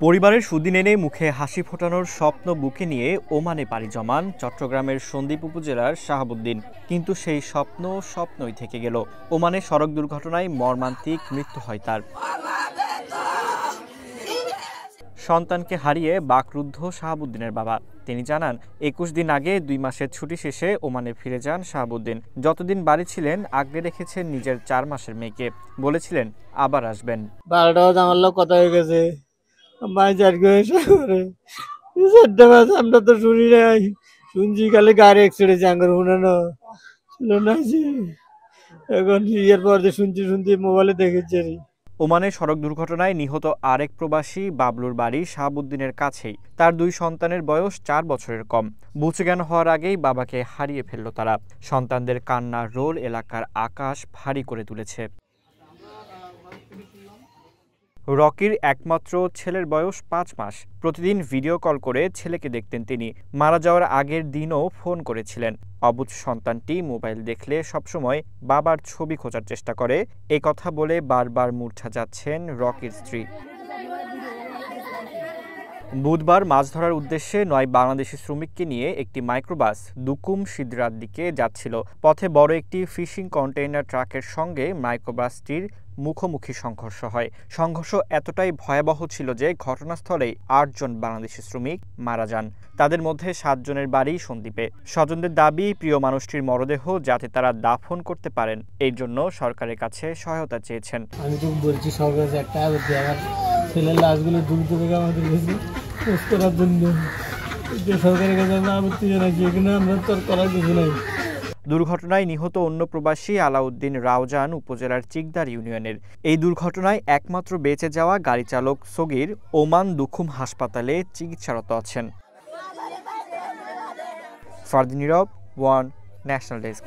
পরিবারের সুদিন এনে মুখে হাসি ফোটানোর স্বপ্ন বুকে নিয়ে ওমানে পাড়ি জমান চট্টগ্রামের সন্দ্বীপ উপজেলার শাহাবুদ্দিন। কিন্তু সেই স্বপ্ন স্বপ্নই থেকে গেল। ওমানে সড়ক দুর্ঘটনায় মর্মান্তিক মৃত্যু হয় তার। সন্তানকে হারিয়ে বাকরুদ্ধ শাহাবুদ্দিনের বাবা। তিনি জানান, ২১ দিন আগে ২ মাসের ছুটি শেষে ওমানে ফিরে যান শাহাবুদ্দিন। যতদিন বাড়ি ছিলেন আগলে রেখেছেন নিজের ৪ মাসের মেয়েকে। বলেছিলেন আবার আসবেন। ১২টা বাজে আমার লোক কথা হয়ে গেছে। আমরা তো শুনি নাই, শুনছি খালি গাড়ি অ্যাক্সিডেন্ট আঙ্গুর শুনানো ছিল না যে। এখন ইয়ের পর যে শুনছি মোবাইলে দেখেছি। ওমানে সড়ক দুর্ঘটনায় নিহত আরেক প্রবাসী বাবলুর বাড়ি শাহাবুদ্দিনের কাছেই। তার ২ সন্তানের বয়স ৪ বছরের কম। বুঝজ্ঞান হওয়ার আগেই বাবাকে হারিয়ে ফেলল তারা। সন্তানদের কান্নার রোল এলাকার আকাশ ভারী করে তুলেছে। রকির একমাত্র ছেলের বয়স ৫ মাস। প্রতিদিন ভিডিও কল করে ছেলেকে দেখতেন তিনি। মারা যাওয়ার আগের দিনও ফোন করেছিলেন। অবুঝ সন্তানটি মোবাইল দেখলে সবসময় বাবার ছবি খোঁজার চেষ্টা করে, এ কথা বলে বারবার মূর্ছা যাচ্ছেন রকির স্ত্রী। বুধবার মাছ ধরার উদ্দেশ্যে ৯ বাংলাদেশি শ্রমিককে নিয়ে একটি মাইক্রোবাস দুকুম সিদরার দিকে যাচ্ছিল। পথে বড় একটি ফিশিং কন্টেইনার ট্রাকের সঙ্গে মাইক্রোবাসটির মুখোমুখি সংঘর্ষ হয়। সংঘর্ষ এতটাই ভয়াবহ ছিল যে ঘটনাস্থলেই ৮ জন বাংলাদেশি শ্রমিক মারা যান। তাদের মধ্যে ৭ জনের বাড়ি সন্দ্বীপে। স্বজনদের দাবি, প্রিয় মানুষটির মরদেহ যাতে তারা দাফন করতে পারেন, এর জন্য সরকারের কাছে সহায়তা চেয়েছেন। আমি তো বলছি সরকার একটা আমার ছেলের লাশগুলো দ্রুত আমাদের কাছে পোস্ট করার জন্য সরকারের কাছে আমরা আপত্তি জানাচ্ছি। এখানে আমরা তো করার কিছু নাই। দুর্ঘটনায় নিহত অন্য প্রবাসী আলাউদ্দিন রাউজান উপজেলার চিকদার ইউনিয়নের। এই দুর্ঘটনায় একমাত্র বেঁচে যাওয়া গাড়ি চালক সগীর ওমান দুখুম হাসপাতালে চিকিৎসারত আছেন। ফারদিন নীরব, ওয়ান ন্যাশনাল ডেস্ক।